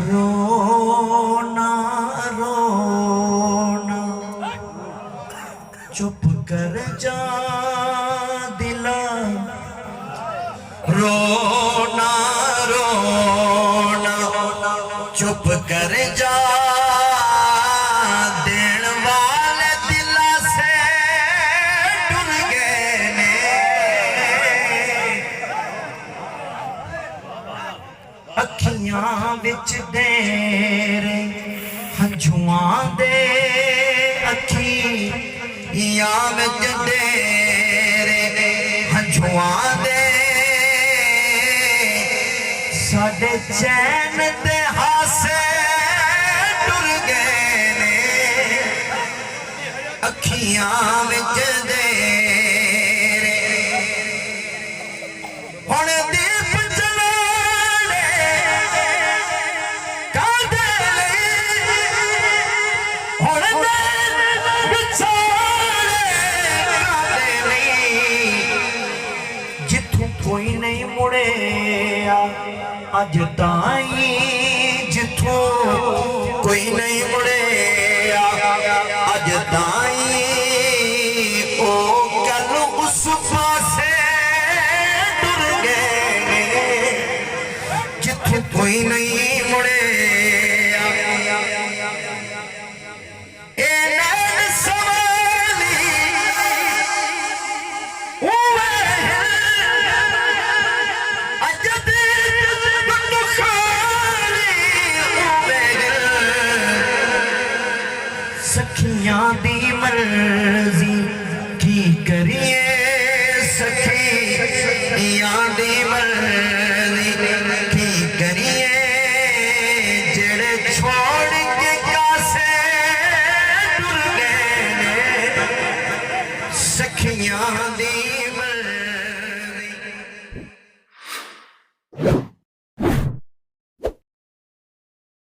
रोना रोना चुप कर जा दिला, रोना रोना चुप कर जा, देण वाले दिला से डर गए ने। अखियां विच तेरे हंझुआं दे, अखियां विच तेरे हंझुआं दे, साडे चैन दे हासे टुर गए ने। अखियां विच तेरे हुण दीप जलाने कादे लई, हुण नैन विछाने कादे लई, जिथों कोई नहीं मुड़े अज ताई, जिथों कोई नहीं मुड़े अज ताई, ओ कल उस पासे टुर गए जिथों कोई नहीं मुड़े। सखियां दी मर्जी की करिए,